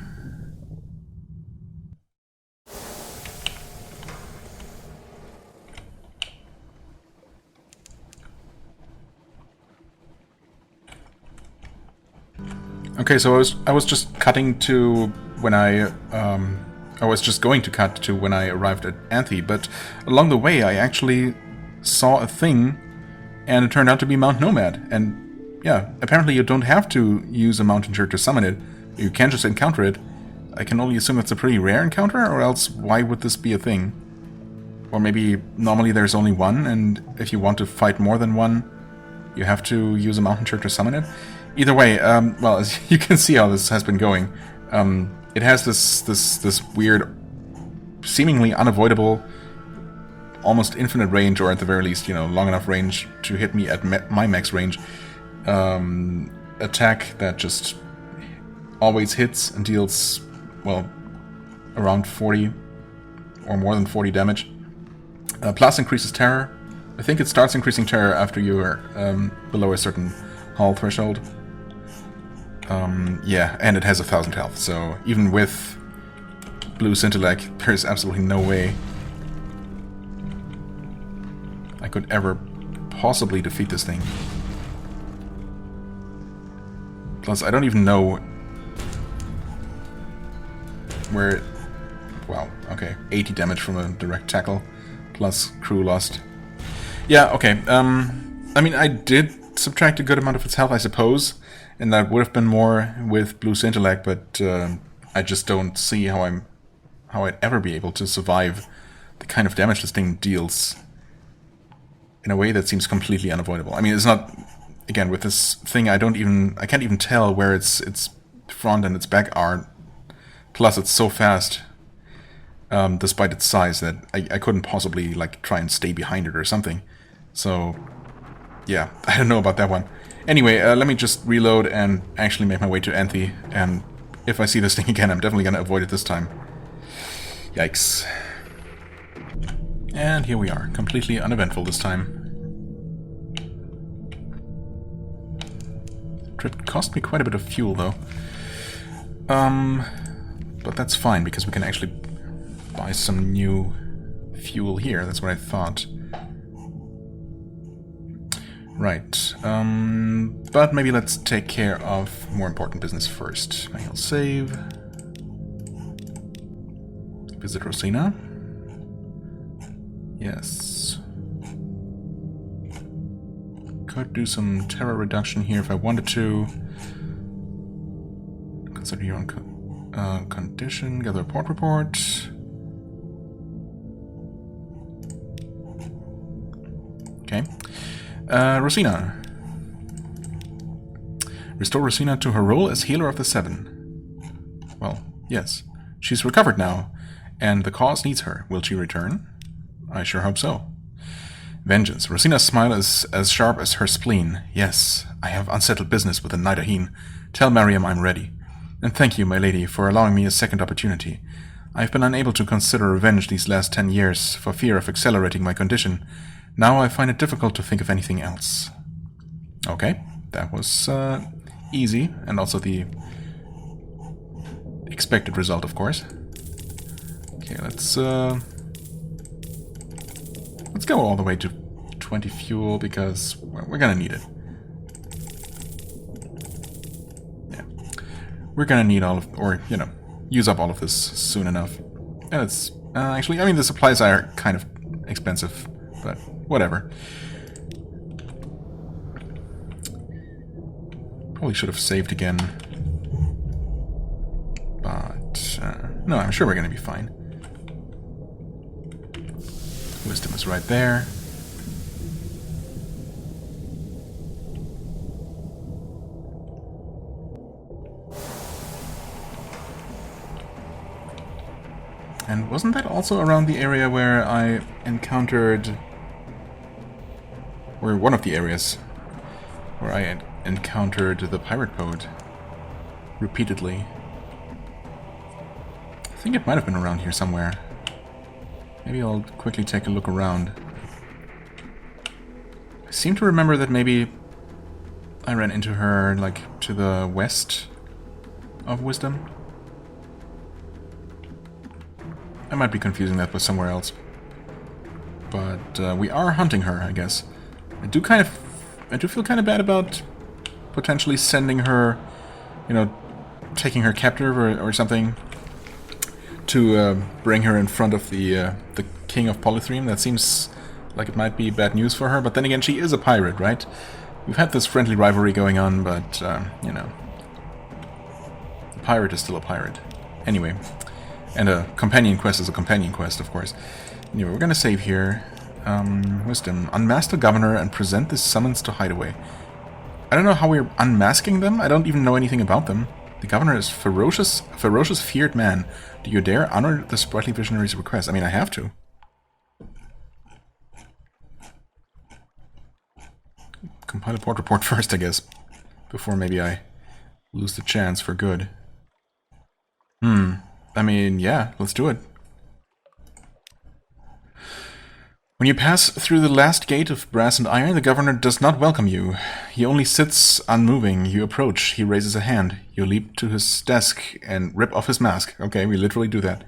Speaker 1: Okay, so I was just cutting to when I was just going to cut to when I arrived at Anthe, but along the way I actually saw a thing, and it turned out to be Mount Nomad. And yeah, apparently you don't have to use a mountain shirt to summon it. You can just encounter it. I can only assume it's a pretty rare encounter, or else why would this be a thing? Or maybe normally there's only one, and if you want to fight more than one, you have to use a mountain shirt to summon it. Either way, well, as you can see how this has been going. It has this weird, seemingly unavoidable, almost infinite range, or at the very least, you know, long enough range to hit me at my max range. Attack that just always hits and deals, well, around 40 or more than 40 damage. Plus increases terror. I think it starts increasing terror after you're below a certain hull threshold. Yeah, and it has 1,000 health, so even with Blue Scintillate, there's absolutely no way I could ever possibly defeat this thing. Plus, I don't even know where... Wow, okay. 80 damage from a direct tackle, plus crew lost. Yeah, okay. I mean, I did subtract a good amount of its health, I suppose, and that would have been more with Blue Scintillate, but I just don't see how I'd ever be able to survive the kind of damage this thing deals in a way that seems completely unavoidable. I mean, it's not, again, with this thing, I can't even tell where its front and its back are. Plus, it's so fast, despite its size, that I couldn't possibly, like, try and stay behind it or something. So, yeah, I don't know about that one. Anyway, let me just reload and actually make my way to Anthe, and if I see this thing again, I'm definitely gonna avoid it this time. Yikes. And here we are, completely uneventful this time. Trip cost me quite a bit of fuel, though. But that's fine, because we can actually buy some new fuel here. That's what I thought. Right. But maybe let's take care of more important business first. I'll save. Visit Rosina. Yes. Could do some terror reduction here if I wanted to. Consider your own condition. Gather a port report. Okay. Rosina. Restore Rosina to her role as healer of the Seven. Well, yes. She's recovered now, and the cause needs her. Will she return? I sure hope so. Vengeance. Rosina's smile is as sharp as her spleen. Yes, I have unsettled business with the Nidahin. Tell Mariam I'm ready. And thank you, my lady, for allowing me a second opportunity. I've been unable to consider revenge these last 10 years, for fear of accelerating my condition. Now I find it difficult to think of anything else. Okay, that was easy, and also the expected result, of course. Okay, let's go all the way to 20 fuel, because we're gonna need it. Yeah, we're gonna need all of, or, you know, use up all of this soon enough. And it's, actually, I mean, the supplies are kind of expensive, but whatever. Probably should have saved again. But, no, I'm sure we're gonna be fine. Wisdom is right there. And wasn't that also around the area where I encountered... or one of the areas where I encountered the pirate poet repeatedly? I think it might have been around here somewhere. Maybe I'll quickly take a look around. I seem to remember that maybe I ran into her, like, to the west of Wisdom. I might be confusing that with somewhere else. But we are hunting her, I guess. I do feel kind of bad about potentially sending her, you know, taking her captive or something to bring her in front of the King of Polythreme. That seems like it might be bad news for her, but then again, she is a pirate, right? We've had this friendly rivalry going on, but, you know, a pirate is still a pirate. Anyway, and a companion quest is a companion quest, of course. Anyway, we're gonna save here. Wisdom. Unmask the governor and present this summons to Hideaway. I don't know how we're unmasking them. I don't even know anything about them. The governor is a ferocious, feared man. Do you dare honor the sprightly visionary's request? I mean, I have to. Compile a port report first, I guess. Before maybe I lose the chance for good. I mean, yeah, let's do it. When you pass through the last gate of brass and iron, the governor does not welcome you. He only sits unmoving. You approach. He raises a hand. You leap to his desk and rip off his mask. Okay, we literally do that.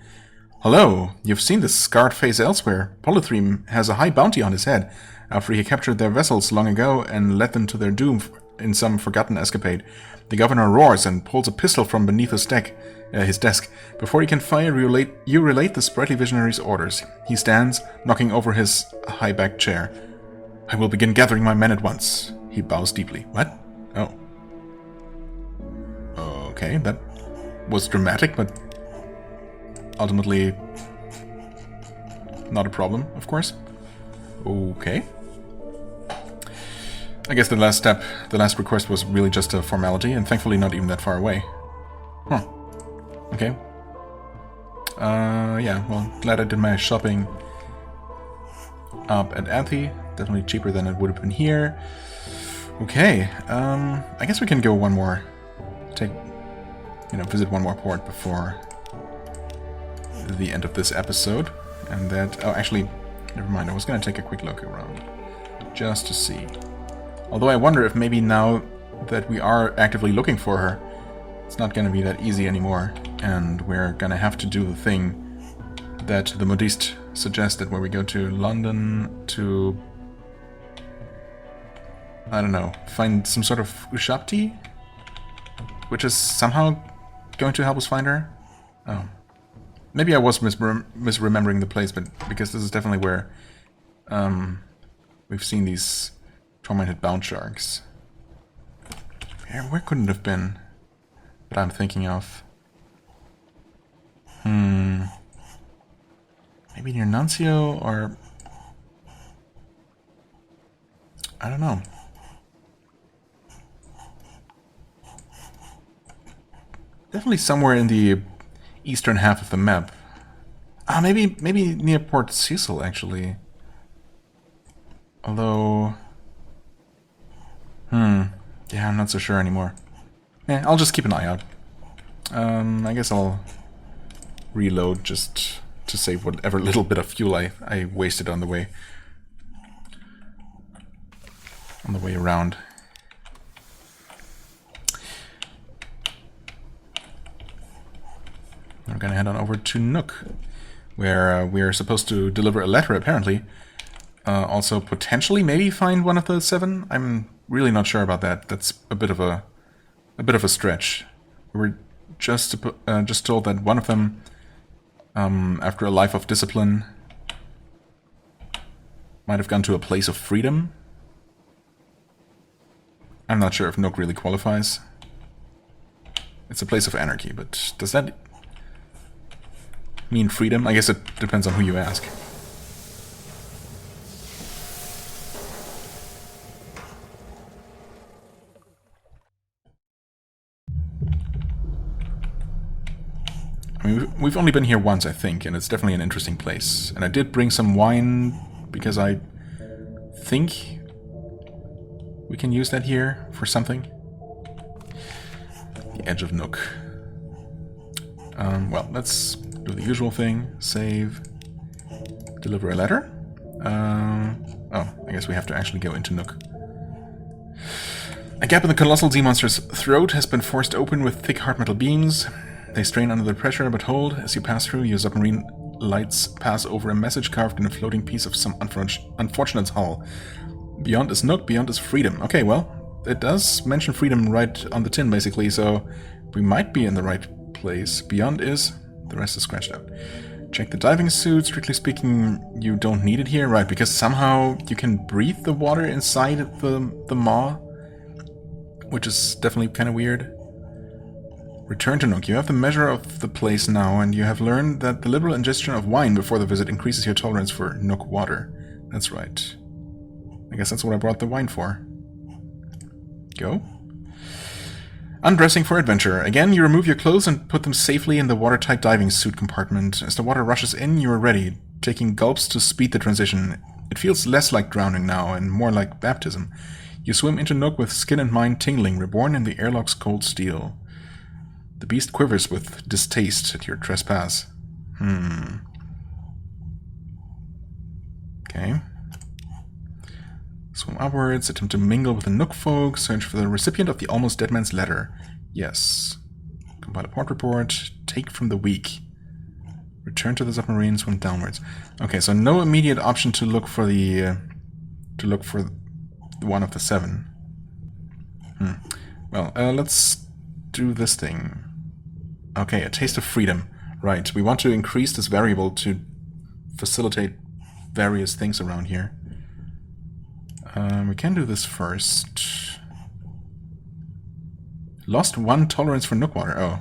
Speaker 1: Hello, you've seen this scarred face elsewhere. Polythreme has a high bounty on his head after he captured their vessels long ago and led them to their doom in some forgotten escapade. The governor roars and pulls a pistol from beneath his desk. Before he can fire, you relate the sprightly visionary's orders. He stands, knocking over his high-backed chair. I will begin gathering my men at once. He bows deeply. What? Oh. Okay, that was dramatic, but ultimately not a problem, of course. Okay. I guess the last step, the last request was really just a formality, and thankfully not even that far away. Huh. Okay. Yeah, well, glad I did my shopping up at Anthe. Definitely cheaper than it would have been here. Okay, I guess we can go one more, visit one more port before the end of this episode. And that, oh, actually, never mind, I was gonna take a quick look around, just to see. Although I wonder if maybe now that we are actively looking for her, it's not gonna be that easy anymore, and we're gonna have to do the thing that the modiste suggested, where we go to London to, I don't know, find some sort of Ushabti, which is somehow going to help us find her. Oh, maybe I was misremembering the place, but because this is definitely where we've seen these tormented bound sharks. Where couldn't it have been that I'm thinking of? Maybe near Nuncio, or I don't know. Definitely somewhere in the eastern half of the map. Ah, maybe near Port Cecil, actually. Although, yeah, I'm not so sure anymore. Yeah, I'll just keep an eye out. I guess I'll reload just to save whatever little bit of fuel I wasted on the way around. We're gonna head on over to Nook, where we're supposed to deliver a letter, apparently. Also, potentially, maybe find one of the 7. I'm really not sure about that. That's a bit of a stretch. We were just told that one of them, after a life of discipline, might have gone to a place of freedom. I'm not sure if Nook really qualifies. It's a place of anarchy, but does that mean freedom? I guess it depends on who you ask. I mean, we've only been here once, I think, and it's definitely an interesting place. And I did bring some wine, because I think we can use that here for something. The edge of Nook. Well, let's do the usual thing. Save. Deliver a letter. Oh, I guess we have to actually go into Nook. A gap in the colossal sea monster's throat has been forced open with thick hard metal beams. They strain under the pressure, but hold. As you pass through, your submarine lights pass over a message carved in a floating piece of some unfortunate hull. Beyond is Nook, beyond is freedom. Okay, well, it does mention freedom right on the tin, basically, so we might be in the right place. Beyond is... the rest is scratched out. Check the diving suit. Strictly speaking, you don't need it here, right? Because somehow you can breathe the water inside the maw, which is definitely kind of weird. Return to Nook. You have the measure of the place now, and you have learned that the liberal ingestion of wine before the visit increases your tolerance for Nook water. That's right. I guess that's what I brought the wine for. Go. Undressing for adventure. Again, you remove your clothes and put them safely in the watertight diving suit compartment. As the water rushes in, you are ready, taking gulps to speed the transition. It feels less like drowning now, and more like baptism. You swim into Nook with skin and mind tingling, reborn in the airlock's cold steel. The beast quivers with distaste at your trespass. Okay. Swim upwards, attempt to mingle with the Nook folk, search for the recipient of the almost dead man's letter. Yes. Compile a port report, take from the weak. Return to the submarine, swim downwards. Okay, so no immediate option to look for the one of the 7. Well, let's do this thing. Okay, a taste of freedom. Right, we want to increase this variable to facilitate various things around here. We can do this first. Lost 1 tolerance for Nook water. Oh,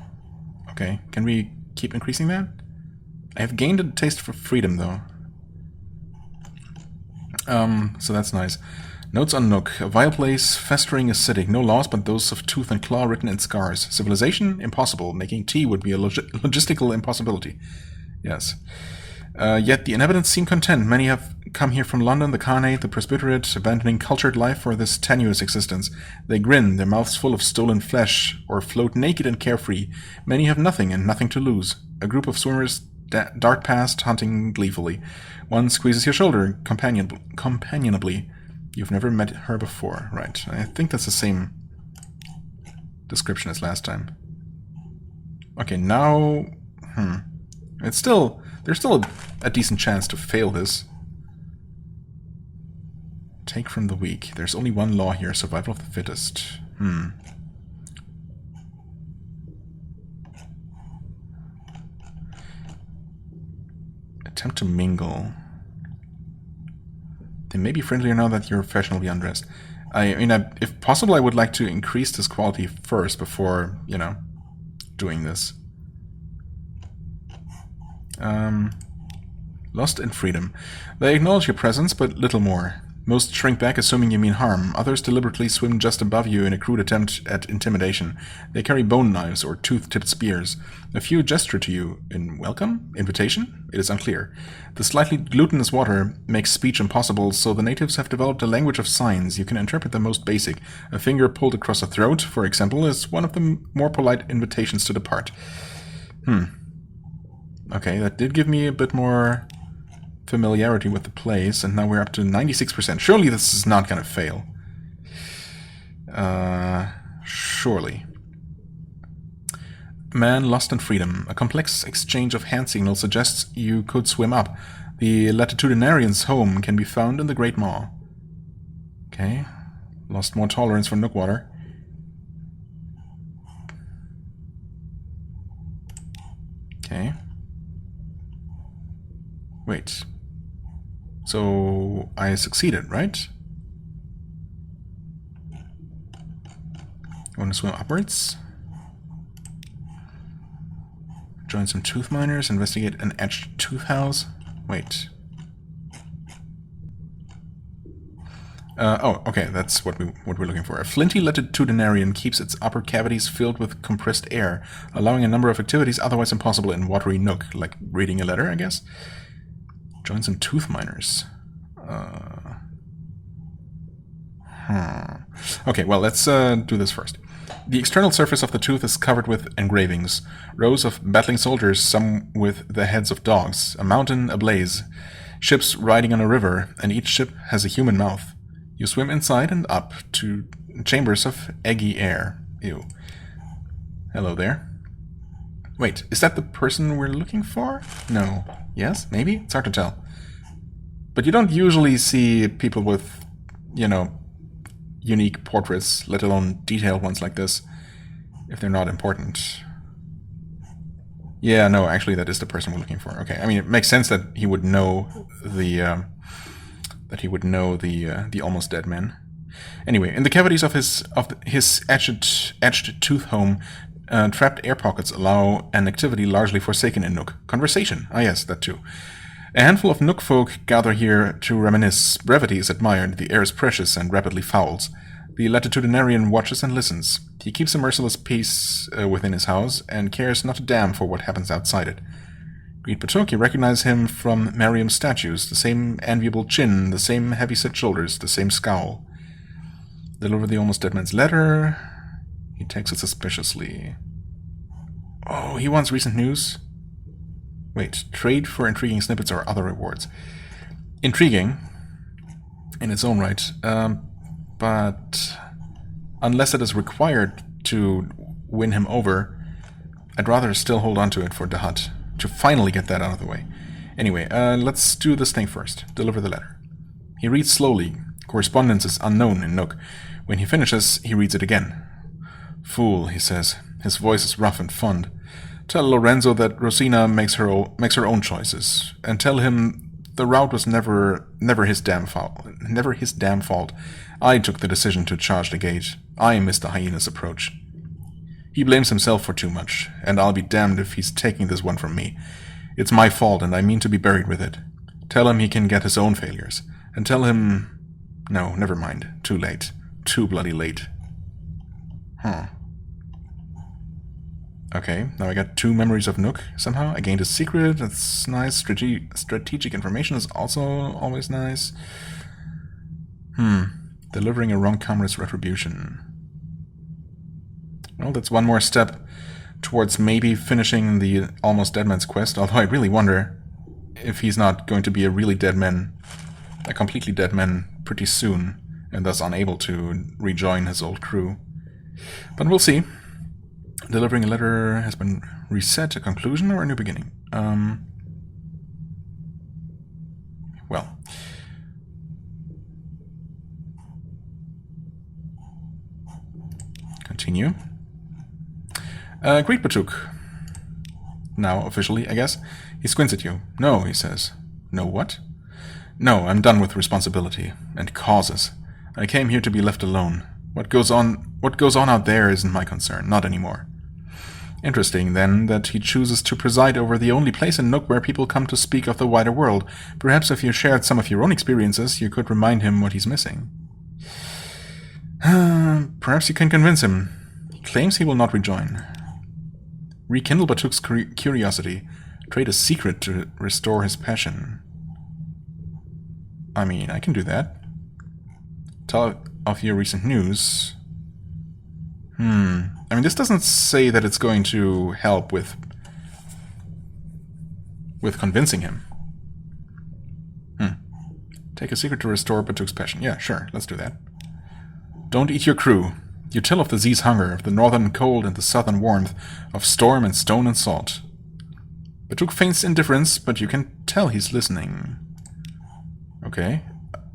Speaker 1: okay. Can we keep increasing that? I have gained a taste for freedom, though. So that's nice. Notes on Nook. A vile place, festering acidic. No laws but those of tooth and claw written in scars. Civilization? Impossible. Making tea would be a logistical impossibility. Yes. Yet the inhabitants seem content. Many have come here from London, the Khanate, the Presbyterate, abandoning cultured life for this tenuous existence. They grin, their mouths full of stolen flesh, or float naked and carefree. Many have nothing and nothing to lose. A group of swimmers dart past, hunting gleefully. One squeezes your shoulder companionably. You've never met her before. Right. I think that's the same description as last time. Okay, now... It's still... There's still a decent chance to fail this. Take from the weak. There's only one law here, survival of the fittest. Attempt to mingle. They may be friendlier now that you're fashionably undressed. I mean, if possible, I would like to increase this quality first before, you know, doing this. Lost in freedom. They acknowledge your presence, but little more. Most shrink back, assuming you mean harm. Others deliberately swim just above you in a crude attempt at intimidation. They carry bone knives or tooth-tipped spears. A few gesture to you in welcome? Invitation? It is unclear. The slightly glutinous water makes speech impossible, so the natives have developed a language of signs. You can interpret the most basic. A finger pulled across a throat, for example, is one of the more polite invitations to depart. Okay, that did give me a bit more familiarity with the place, and now we're up to 96%. Surely this is not going to fail. Surely. Man lost in freedom. A complex exchange of hand signals suggests you could swim up. The latitudinarian's home can be found in the Great Maw. Okay. Lost more tolerance for Nook water. Okay. Wait. So I succeeded, right? Want to swim upwards? Join some tooth miners, investigate an etched tooth house. Wait. Oh, okay, that's what we're looking for. A flinty latitudinarian keeps its upper cavities filled with compressed air, allowing a number of activities otherwise impossible in watery Nook, like reading a letter, I guess. Join some tooth miners. Okay, well, let's do this first. The external surface of the tooth is covered with engravings. Rows of battling soldiers, some with the heads of dogs. A mountain ablaze. Ships riding on a river, and each ship has a human mouth. You swim inside and up to chambers of eggy air. Ew. Hello there. Wait, is that the person we're looking for? No. Yes? Maybe? It's hard to tell. But you don't usually see people with, you know, unique portraits, let alone detailed ones like this, if they're not important. Yeah, no, actually that is the person we're looking for. Okay, I mean, it makes sense that he would know the the almost dead man. Anyway, in the cavities of his etched tooth home, trapped air pockets allow an activity largely forsaken in Nook. Conversation. Ah yes, that too. A handful of Nook folk gather here to reminisce. Brevity is admired, the air is precious and rapidly fouls. The latitudinarian watches and listens. He keeps a merciless peace within his house, and cares not a damn for what happens outside it. Greet Patok, you recognize him from Mariam's statues, the same enviable chin, the same heavy-set shoulders, the same scowl. Deliver the almost dead man's letter. He takes it suspiciously. Oh, he wants recent news? Wait, trade for intriguing snippets or other rewards. Intriguing, in its own right, but unless it is required to win him over, I'd rather still hold on to it for Dahat, to finally get that out of the way. Anyway, let's do this thing first. Deliver the letter. He reads slowly. Correspondence is unknown in Nook. When he finishes, he reads it again. Fool, he says. His voice is rough and fond. Tell Lorenzo that Rosina makes her own choices, and tell him the route was never his damn fault. I took the decision to charge the gate. I missed the hyena's approach. He blames himself for too much, and I'll be damned if he's taking this one from me. It's my fault, and I mean to be buried with it. Tell him he can get his own failures, and tell him... No, never mind. Too late. Too bloody late. Huh. Okay, now I got 2 memories of Nook somehow. I gained a secret. That's nice. Strategic information is also always nice. Delivering a wrong comrade's retribution. Well, that's one more step towards maybe finishing the Almost Dead Man's quest, although I really wonder if he's not going to be a really dead man, a completely dead man pretty soon, and thus unable to rejoin his old crew. But we'll see. Delivering a letter has been reset, a conclusion or a new beginning? Well. Continue. Great Batuk. Now, officially, I guess. He squints at you. No, he says. No what? No, I'm done with responsibility. And causes. I came here to be left alone. What goes on out there isn't my concern. Not anymore. Interesting, then, that he chooses to preside over the only place in Nook where people come to speak of the wider world. Perhaps if you shared some of your own experiences, you could remind him what he's missing. Perhaps you can convince him. He claims he will not rejoin. Rekindle Batuk's curiosity. Trade a secret to restore his passion. I mean, I can do that. Tell of your recent news. I mean, this doesn't say that it's going to help with convincing him. Take a secret to restore Batuk's passion. Yeah, sure, let's do that. Don't eat your crew. You tell of the Z's hunger, of the northern cold and the southern warmth, of storm and stone and salt. Batuk feigns indifference, but you can tell he's listening. Okay,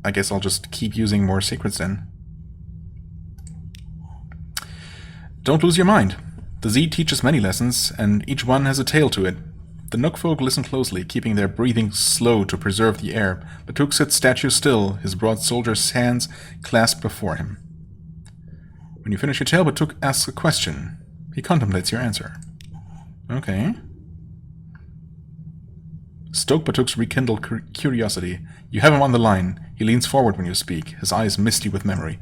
Speaker 1: I guess I'll just keep using more secrets then. Don't lose your mind. The Z teaches many lessons, and each one has a tale to it. The Nook folk listen closely, keeping their breathing slow to preserve the air. Batuk sits statue still, his broad soldier's hands clasped before him. When you finish your tale, Batuk asks a question. He contemplates your answer. Okay. Stoke Batuk's rekindled curiosity. You have him on the line. He leans forward when you speak, his eyes misty with memory.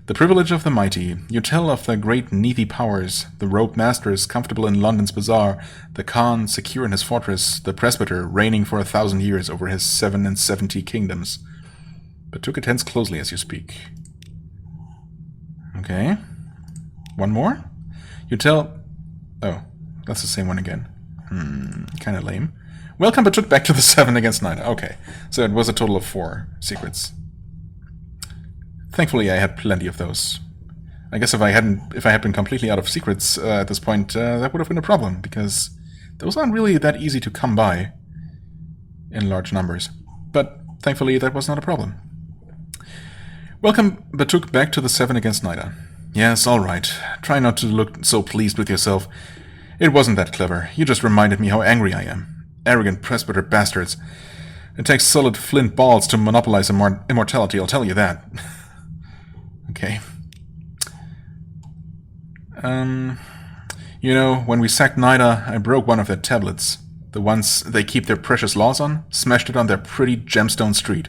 Speaker 1: The privilege of the mighty. You tell of the great Nethi powers, the robed masters comfortable in London's bazaar, the Khan secure in his fortress, the presbyter reigning for 1,000 years over his 77 kingdoms. Batuk attends closely as you speak. Okay. One more? You tell... Oh, that's the same one again. Kinda lame. Welcome Batuk back to the 7 against 9. Okay, so it was a total of 4 secrets. Thankfully, I had plenty of those. I guess if I had been completely out of secrets at this point, that would have been a problem, because those aren't really that easy to come by in large numbers. But thankfully, that was not a problem. Welcome Batuk back to the 7 against Nida. Yes, all right. Try not to look so pleased with yourself. It wasn't that clever. You just reminded me how angry I am. Arrogant presbyter bastards. It takes solid flint balls to monopolize immortality, I'll tell you that. Okay. You know, when we sacked Nida, I broke one of their tablets. The ones they keep their precious laws on. Smashed it on their pretty gemstone street.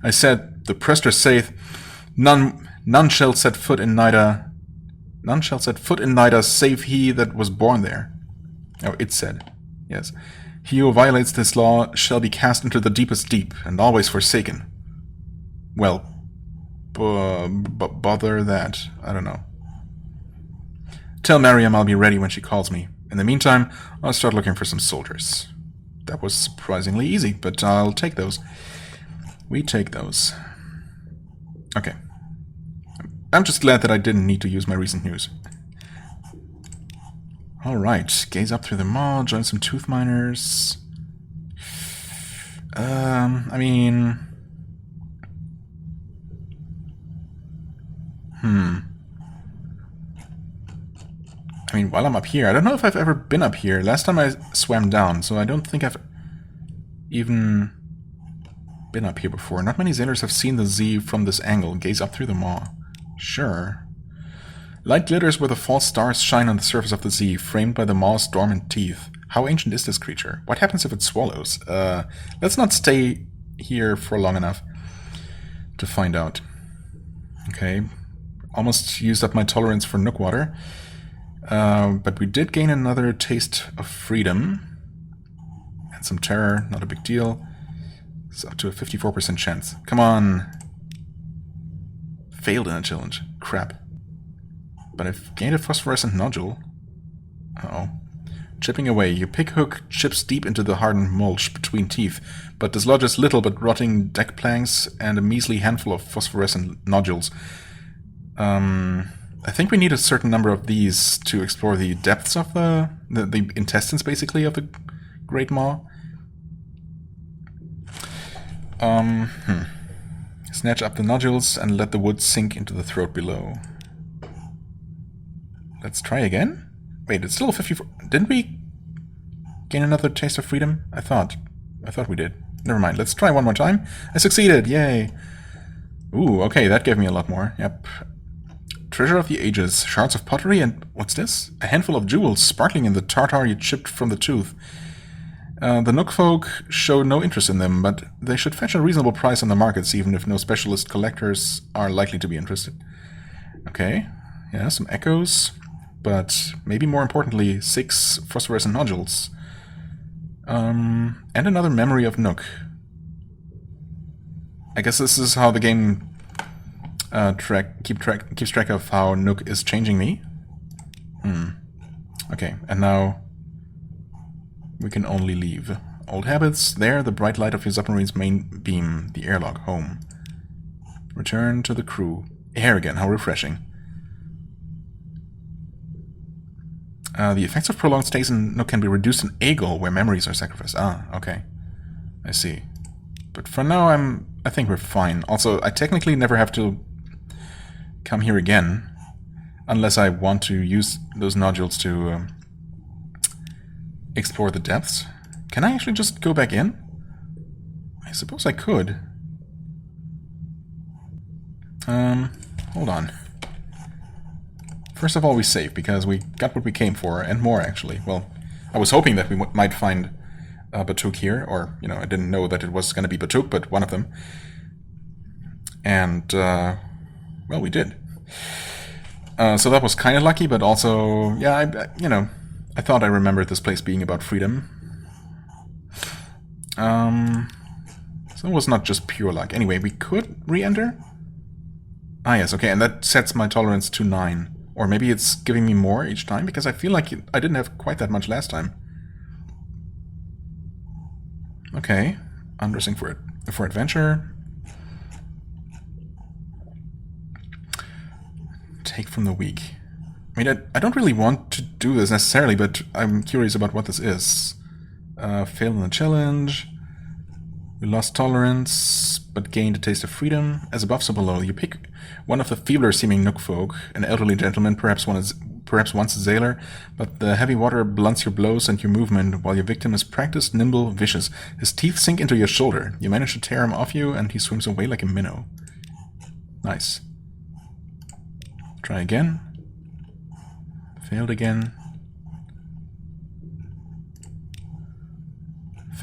Speaker 1: I said, the Prester saith, none shall set foot in Nida. None shall set foot in Nida save he that was born there. Oh, it said. Yes. He who violates this law shall be cast into the deepest deep, and always forsaken. Well, bother that. I don't know. Tell Mariam I'll be ready when she calls me. In the meantime, I'll start looking for some soldiers. That was surprisingly easy, but I'll take those. We take those. Okay. I'm just glad that I didn't need to use my recent news. Alright, gaze up through the mall, join some tooth miners. I mean... I mean, while I'm up here, I don't know if I've ever been up here. Last time I swam down, so I don't think I've even been up here before. Not many sailors have seen the Z from this angle. Gaze up through the maw. Sure. Light glitters where the false stars shine on the surface of the Z, framed by the maw's dormant teeth. How ancient is this creature? What happens if it swallows? Let's not stay here for long enough. to find out. Okay, almost used up my tolerance for Nook water. But we did gain another taste of freedom. And some terror, not a big deal. It's up to a 54% chance. Come on! Failed in a challenge. Crap. But I've gained a phosphorescent nodule. Uh-oh. Chipping away. Your pick hook chips deep into the hardened mulch between teeth, but dislodges little but rotting deck planks and a measly handful of phosphorescent nodules. I think we need a certain number of these to explore the depths of the intestines, basically, of the Great Maw. Snatch up the nodules and let the wood sink into the throat below. Let's try again? Wait, it's still 54. Didn't we gain another taste of freedom? I thought we did. Never mind. Let's try one more time. I succeeded. Yay. Ooh, okay, that gave me a lot more. Yep. Treasure of the ages. Shards of pottery and... what's this? A handful of jewels sparkling in the tartar you chipped from the tooth. The Nook folk show no interest in them, but they should fetch a reasonable price on the markets, even if no specialist collectors are likely to be interested. Okay. Yeah, some echoes. But maybe more importantly, 6 phosphorescent nodules. And another memory of Nook. I guess this is how the game keeps track of how Nook is changing me. Okay, and now we can only leave. Old habits, there, the bright light of your submarine's main beam, the airlock, home. Return to the crew. Here again, how refreshing. The effects of prolonged stays in Nook can be reduced in Eagle, where memories are sacrificed. Ah, okay. I see. But for now, I think we're fine. Also, I technically never have to come here again, unless I want to use those nodules to explore the depths. Can I actually just go back in? I suppose I could. Hold on. First of all, we save, because we got what we came for, and more, actually. Well, I was hoping that we might find Batuk here, or, you know, I didn't know that it was going to be Batuk, but one of them. And, well, we did. So that was kind of lucky, but also, yeah, I thought I remembered this place being about freedom. So it was not just pure luck. Anyway, we could re-enter? Ah, yes, okay, and that sets my tolerance to 9. Or maybe it's giving me more each time, because I feel like I didn't have quite that much last time. Okay, undressing for adventure. Take from the weak. I mean, I don't really want to do this necessarily, but I'm curious about what this is. Failed in the challenge. We lost tolerance, but gained a taste of freedom. As above, so below. You pick one of the feebler-seeming Nook folk, an elderly gentleman, perhaps once a sailor, but the heavy water blunts your blows and your movement, while your victim is practiced, nimble, vicious. His teeth sink into your shoulder. You manage to tear him off you, and he swims away like a minnow. Nice. Try again. Failed again.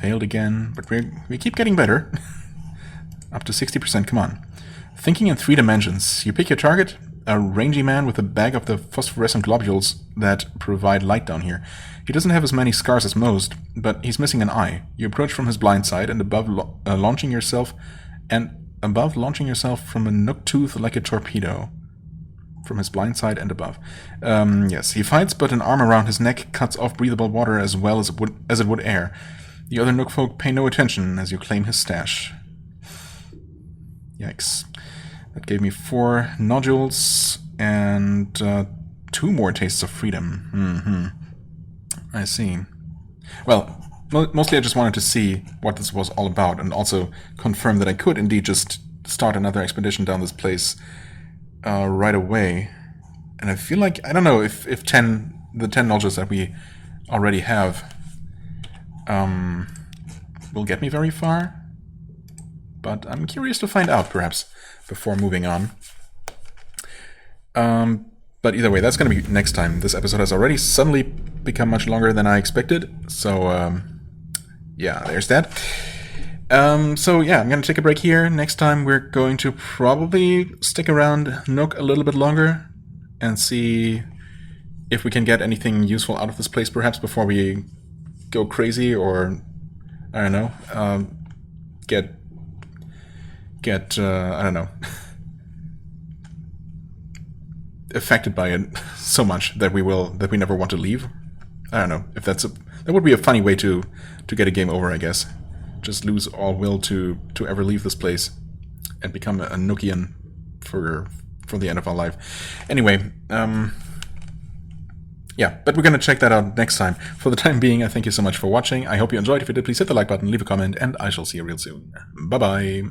Speaker 1: Failed again, but we keep getting better. Up to 60%, come on. Thinking in 3 dimensions. You pick your target, a rangy man with a bag of the phosphorescent globules that provide light down here. He doesn't have as many scars as most, but he's missing an eye. You approach from his blind side and above launching yourself from a Nook tooth like a torpedo. From his blind side and above. Yes, he fights, but an arm around his neck cuts off breathable water as well as it would air. The other Nook folk pay no attention as you claim his stash. Yikes. That gave me 4 nodules and 2 more tastes of freedom. I see. Well, mostly I just wanted to see what this was all about, and also confirm that I could indeed just start another expedition down this place right away. And I feel like, I don't know if the 10 nodules that we already have will get me very far. But I'm curious to find out, perhaps, before moving on. But either way, that's going to be next time. This episode has already suddenly become much longer than I expected. So, yeah, there's that. So yeah, I'm gonna take a break here. Next time we're going to probably stick around Nook a little bit longer and see if we can get anything useful out of this place, perhaps before we go crazy, or I don't know, get I don't know, affected by it so much that we never want to leave. I don't know if that would be a funny way to get a game over, I guess. Just lose all will to ever leave this place and become a Nookian for the end of our life. Anyway, yeah, but we're going to check that out next time. For the time being, I thank you so much for watching. I hope you enjoyed. If you did, please hit the like button, leave a comment, and I shall see you real soon. Bye-bye.